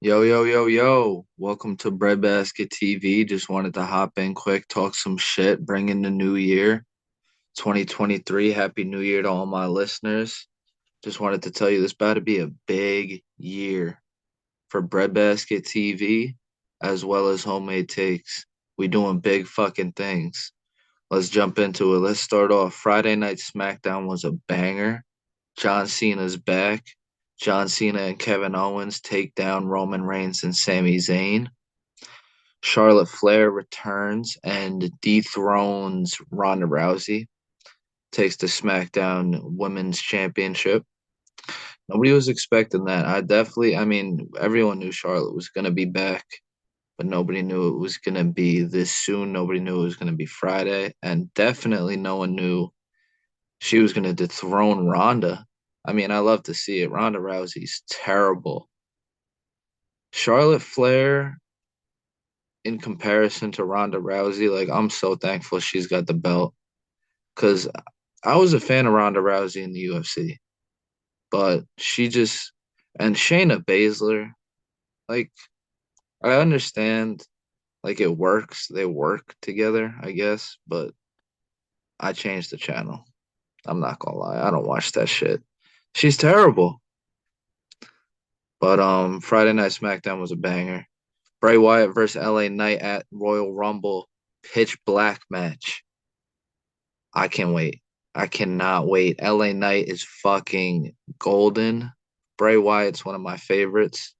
Yo, yo, yo, yo. Welcome to Breadbasket TV. Just wanted to hop in quick, talk some shit, bring in the new year, 2023. Happy New Year to all my listeners. Just wanted to tell you this about to be a big year for Breadbasket TV as well as Homemade Takes. We doing big fucking things. Let's jump into it. Let's start off. Friday Night SmackDown was a banger. John Cena's back. John Cena and Kevin Owens take down Roman Reigns and Sami Zayn. Charlotte Flair returns and dethrones Ronda Rousey, takes the SmackDown Women's Championship. Nobody was expecting that. I mean, everyone knew Charlotte was going to be back, but nobody knew it was going to be this soon. Nobody knew it was going to be Friday. And definitely no one knew she was going to dethrone Ronda. I mean, I love to see it. Ronda Rousey's terrible. Charlotte Flair, in comparison to Ronda Rousey, like, I'm so thankful she's got the belt because I was a fan of Ronda Rousey in the UFC, but and Shayna Baszler, like, I understand, like, it works. They work together, I guess, but I changed the channel. I'm not gonna lie. I don't watch that shit. She's terrible. But Friday Night SmackDown was a banger. Bray Wyatt versus LA Knight at Royal Rumble pitch black match. I can't wait. I cannot wait. LA Knight is fucking golden. Bray Wyatt's one of my favorites.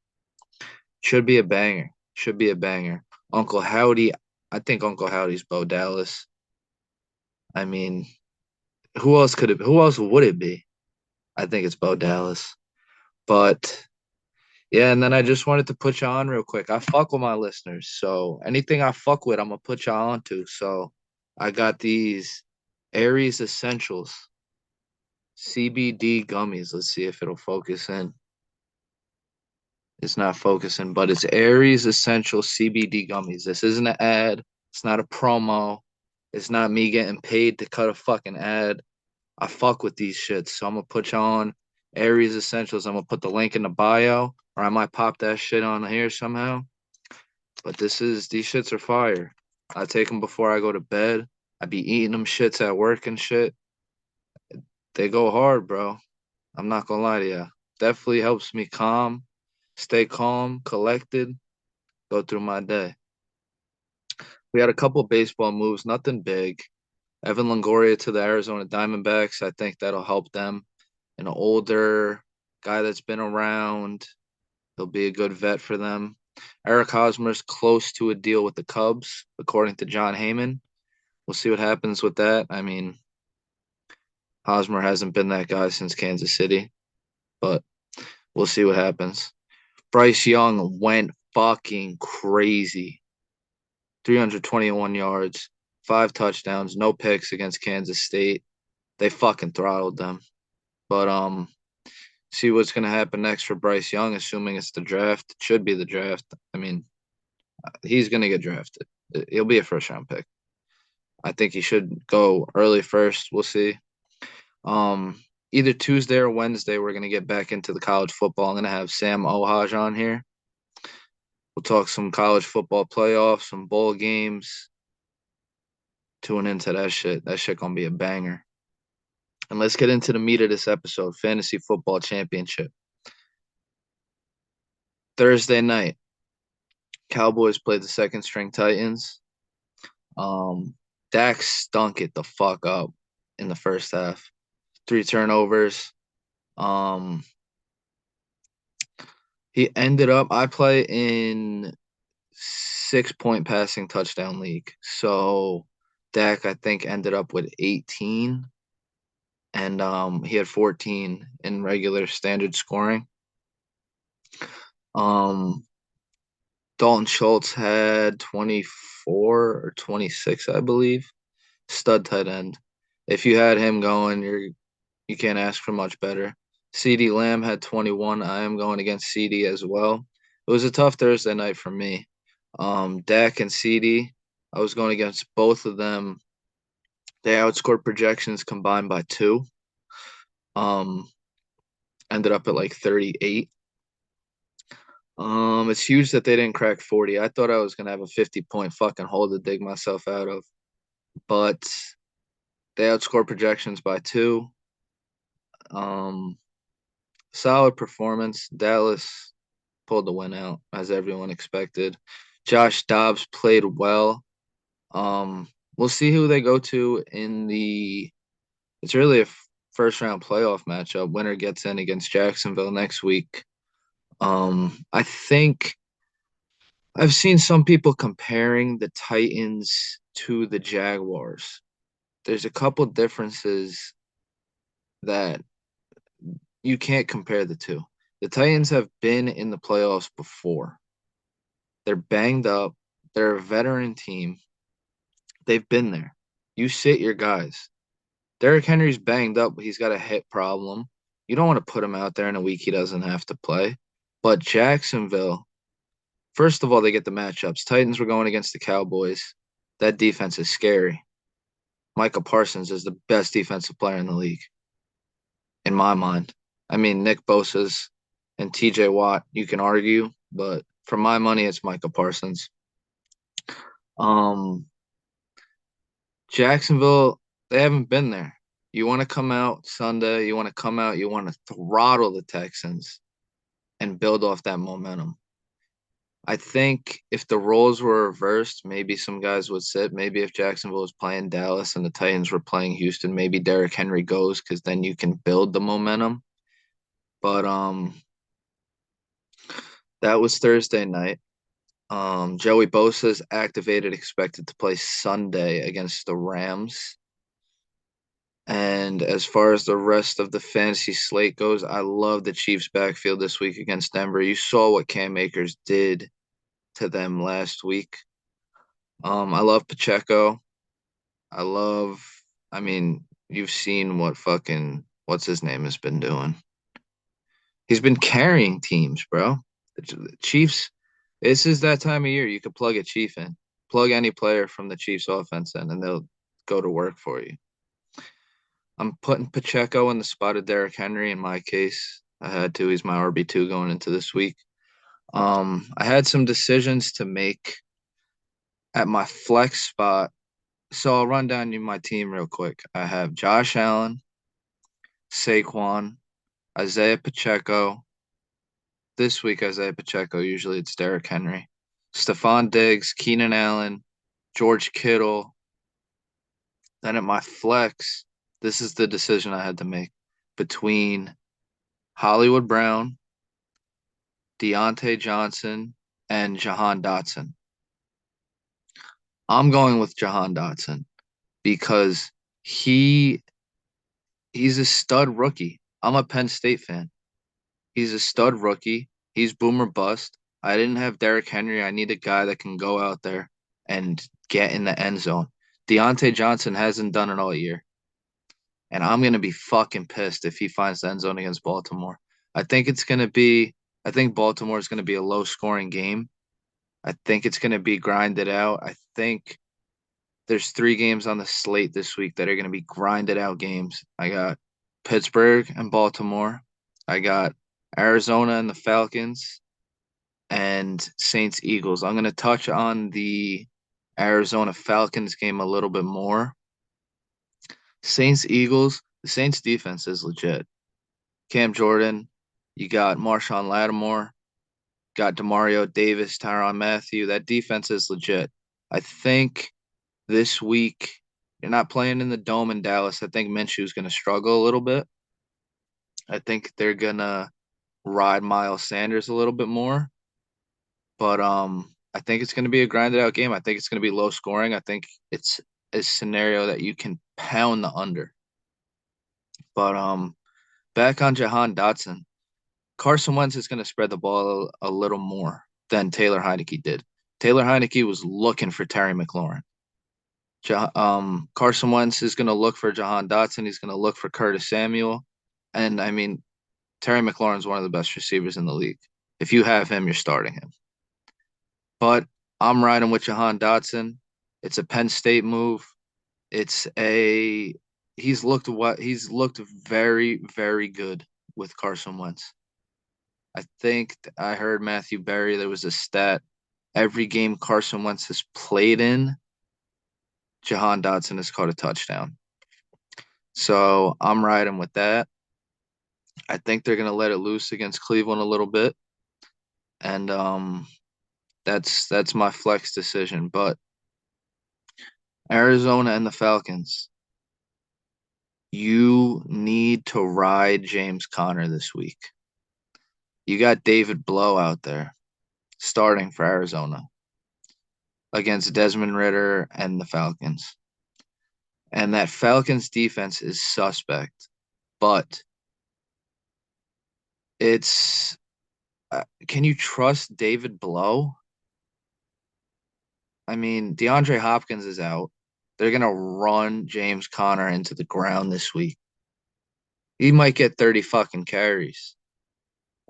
Should be a banger. Should be a banger. Uncle Howdy, I think Uncle Howdy's Bo Dallas. I mean, who else would it be? I think it's Bo Dallas. But yeah, and then I just wanted to put you on real quick. I fuck with my listeners. So anything I fuck with, I'm gonna put you on to. So I got these Aries Essentials CBD gummies. Let's see if it'll focus in. It's not focusing, but it's Aries Essential CBD gummies. This isn't an ad. It's not a promo. It's not me getting paid to cut a fucking ad. I fuck with these shits. So I'm gonna put you on Aries Essentials. I'm gonna put the link in the bio, or I might pop that shit on here somehow. But these shits are fire. I take them before I go to bed. I be eating them shits at work and shit. They go hard, bro. I'm not gonna lie to you. Definitely helps me stay calm, collected, go through my day. We had a couple baseball moves, nothing big. Evan Longoria to the Arizona Diamondbacks. I think that'll help them. An older guy that's been around. He'll be a good vet for them. Eric Hosmer's close to a deal with the Cubs, according to John Heyman. We'll see what happens with that. I mean, Hosmer hasn't been that guy since Kansas City, but we'll see what happens. Bryce Young went fucking crazy. 321 yards, five touchdowns, no picks against Kansas State. They fucking throttled them. But see what's gonna happen next for Bryce Young, assuming it's the draft. It should be the draft. I mean, he's gonna get drafted. He'll be a first round pick. I think he should go early first. We'll see. Either Tuesday or Wednesday, we're gonna get back into the college football. I'm gonna have Sam Ohaj on here. We'll talk some college football playoffs, some bowl games. Tune into that shit. That shit gonna be a banger. And let's get into the meat of this episode, Fantasy Football Championship. Thursday night, Cowboys played the second string Titans. Um, Dak stunk it the fuck up in the first half. Three turnovers. Um, I play in 6 point passing touchdown league. So Dak, I think, ended up with 18, and he had 14 in regular standard scoring. Um, Dalton Schultz had 24 or 26, I believe. Stud tight end. If you had him going, you can't ask for much better. CeeDee Lamb had 21. I am going against CeeDee as well. It was a tough Thursday night for me. Dak and CeeDee, I was going against both of them. They outscored projections combined by two. Um, Ended up at like 38. It's huge that they didn't crack 40. I thought I was gonna have a 50-point fucking hole to dig myself out of, but they outscored projections by two. Um, Solid performance. Dallas pulled the win out as everyone expected. Josh Dobbs played well. Um, we'll see who they go to in the. It's really a first round playoff matchup. Winner gets in against Jacksonville next week. I think I've seen some people comparing the Titans to the Jaguars. There's a couple differences that you can't compare the two. The Titans have been in the playoffs before. They're banged up. They're a veteran team. They've been there. You sit your guys. Derrick Henry's banged up, but he's got a hip problem. You don't want to put him out there in a week he doesn't have to play. But Jacksonville, first of all, they get the matchups. Titans were going against the Cowboys. That defense is scary. Micah Parsons is the best defensive player in the league, in my mind. I mean, Nick Bosa's and TJ Watt, you can argue, but for my money, it's Micah Parsons. Um, Jacksonville, they haven't been there. You want to come out Sunday, you want to come out, you want to throttle the Texans and build off that momentum. I think if the roles were reversed, maybe some guys would sit. Maybe if Jacksonville was playing Dallas and the Titans were playing Houston, maybe Derrick Henry goes because then you can build the momentum. But that was Thursday night. Joey Bosa's activated, expected to play Sunday against the Rams. And as far as the rest of the fantasy slate goes, I love the Chiefs backfield this week against Denver. You saw what Cam Akers did to them last week. I love Pacheco. I love, I mean, you've seen what fucking, what's his name has been doing. He's been carrying teams, bro. The Chiefs, this is that time of year you could plug a Chief in. Plug any player from the Chiefs offense in, and they'll go to work for you. I'm putting Pacheco in the spot of Derrick Henry in my case. I had to. He's my RB2 going into this week. I had some decisions to make at my flex spot. So I'll run down you my team real quick. I have Josh Allen, Saquon, Isaiah Pacheco. This week, Isaiah Pacheco. Usually it's Derrick Henry. Stephon Diggs, Keenan Allen, George Kittle. Then at my flex, this is the decision I had to make between Hollywood Brown, Deontay Johnson, and Jahan Dotson. I'm going with Jahan Dotson because he he's a stud rookie. I'm a Penn State fan. He's a stud rookie. He's boomer bust. I didn't have Derrick Henry. I need a guy that can go out there and get in the end zone. Deontay Johnson hasn't done it all year. And I'm gonna be fucking pissed if he finds the end zone against Baltimore. I think it's gonna be I think Baltimore is gonna be a low scoring game. I think it's gonna be grinded out. I think there's three games on the slate this week that are gonna be grinded out games. I got Pittsburgh and Baltimore. I got Arizona and the Falcons and Saints Eagles. I'm gonna touch on the Arizona Falcons game a little bit more. Saints Eagles, the Saints defense is legit. Cam Jordan, you got Marshawn Lattimore, got Demario Davis, Tyrann Mathieu. That defense is legit. I think this week you're not playing in the dome in Dallas. I think Minshew's going to struggle a little bit. I think they're going to ride Miles Sanders a little bit more. But I think it's going to be a grinded out game. I think it's going to be low scoring. I think it's a scenario that you can pound the under. But back on Jahan Dotson. Carson Wentz is going to spread the ball a little more than Taylor Heinicke did. Taylor Heinicke was looking for Terry McLaurin. Carson Wentz is going to look for Jahan Dotson. He's going to look for Curtis Samuel. And I mean, Terry McLaurin is one of the best receivers in the league. If you have him, you're starting him. But I'm riding with Jahan Dotson. It's a Penn State move. It's a he's looked very, very good with Carson Wentz. I think I heard Matthew Berry, there was a stat. Every game Carson Wentz has played in, Jahan Dotson has caught a touchdown. So I'm riding with that. I think they're gonna let it loose against Cleveland a little bit. And that's my flex decision. But Arizona and the Falcons, you need to ride James Conner this week. You got David Blough out there starting for Arizona against Desmond Ritter and the Falcons. And that Falcons defense is suspect, but it's can you trust David Blough? I mean, DeAndre Hopkins is out. They're gonna run James Conner into the ground this week. He might get 30 fucking carries.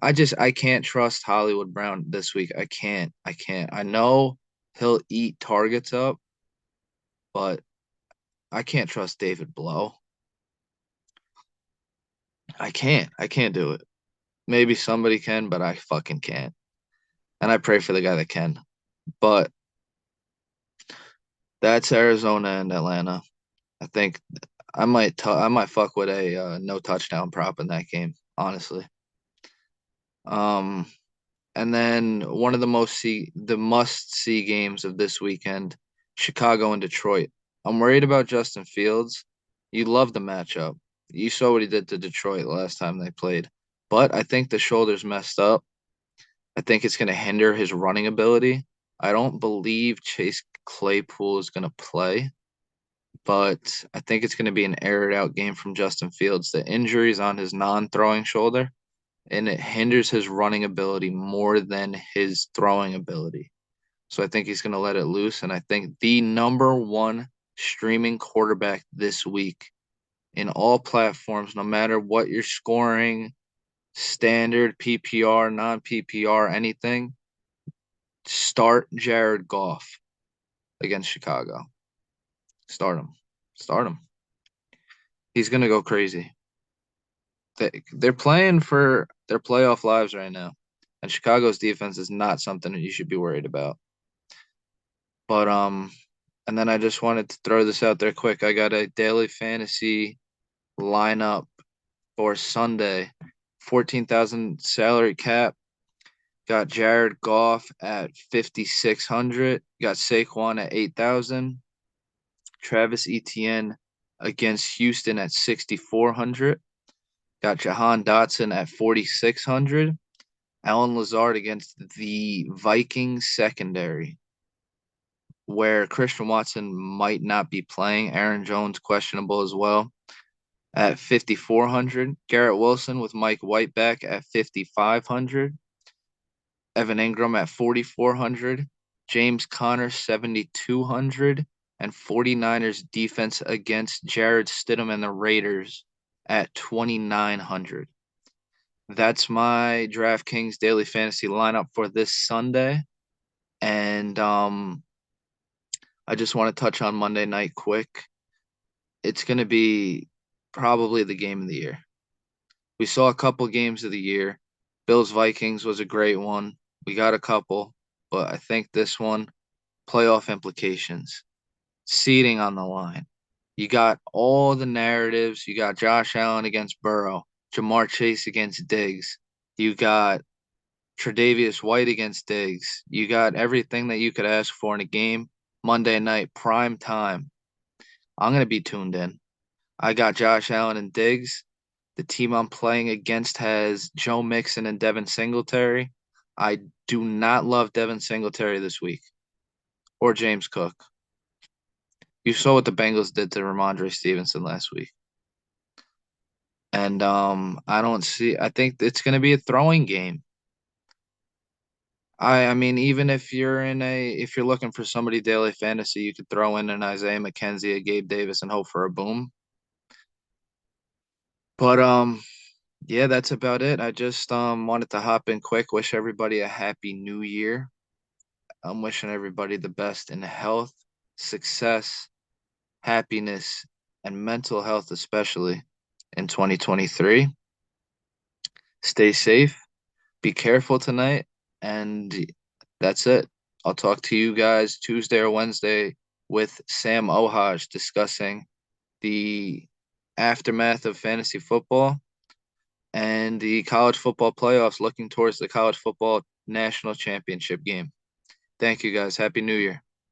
I can't trust Hollywood Brown this week. I can't. I can't. I know he'll eat targets up, but I can't trust David Blough. I can't. I can't do it. Maybe somebody can, but I fucking can't. And I pray for the guy that can. But that's Arizona and Atlanta. I think I might fuck with a no touchdown prop in that game, honestly. Um, and then one of the must see games of this weekend, Chicago and Detroit. I'm worried about Justin Fields. You love the matchup. You saw what he did to Detroit last time they played. But I think the shoulder's messed up. I think it's going to hinder his running ability. I don't believe Chase Claypool is going to play, but I think it's going to be an aired out game from Justin Fields. The injury's on his non-throwing shoulder, and it hinders his running ability more than his throwing ability. So I think he's going to let it loose. And I think the number one streaming quarterback this week in all platforms, no matter what you're scoring, standard, PPR, non PPR, anything, start Jared Goff against Chicago. Start him. Start him. He's going to go crazy. They're playing for their playoff lives right now. And Chicago's defense is not something that you should be worried about. But and then I just wanted to throw this out there quick. I got a daily fantasy lineup for Sunday. 14,000 salary cap. Got Jared Goff at 5,600. Got Saquon at 8,000. Travis Etienne against Houston at 6,400. Got Jahan Dotson at 4,600. Alan Lazard against the Vikings secondary, where Christian Watson might not be playing. Aaron Jones questionable as well at 5,400. Garrett Wilson with Mike White back at 5,500. Evan Ingram at 4,400. James Conner 7,200. And 49ers defense against Jared Stidham and the Raiders at 2,900. That's my DraftKings daily fantasy lineup for this Sunday. And I just want to touch on Monday night quick. It's going to be probably the game of the year. We saw a couple games of the year. Bills Vikings was a great one. We got a couple, but I think this one, playoff implications, seeding on the line. You got all the narratives. You got Josh Allen against Burrow, Jamar Chase against Diggs. You got Tre'Davious White against Diggs. You got everything that you could ask for in a game. Monday night, prime time. I'm going to be tuned in. I got Josh Allen and Diggs. The team I'm playing against has Joe Mixon and Devin Singletary. I do not love Devin Singletary this week or James Cook. You saw what the Bengals did to Ramondre Stevenson last week. And I think it's going to be a throwing game. I mean, even if if you're looking for somebody daily fantasy, you could throw in an Isaiah McKenzie, a Gabe Davis, and hope for a boom. But yeah, that's about it. I just wanted to hop in quick, wish everybody a happy new year. I'm wishing everybody the best in health, success, happiness, and mental health, especially in 2023. Stay safe. Be careful tonight, and that's it. I'll talk to you guys Tuesday or Wednesday with Sam Ohaj discussing the aftermath of fantasy football and the college football playoffs looking towards the college football national championship game. Thank you guys. Happy New Year.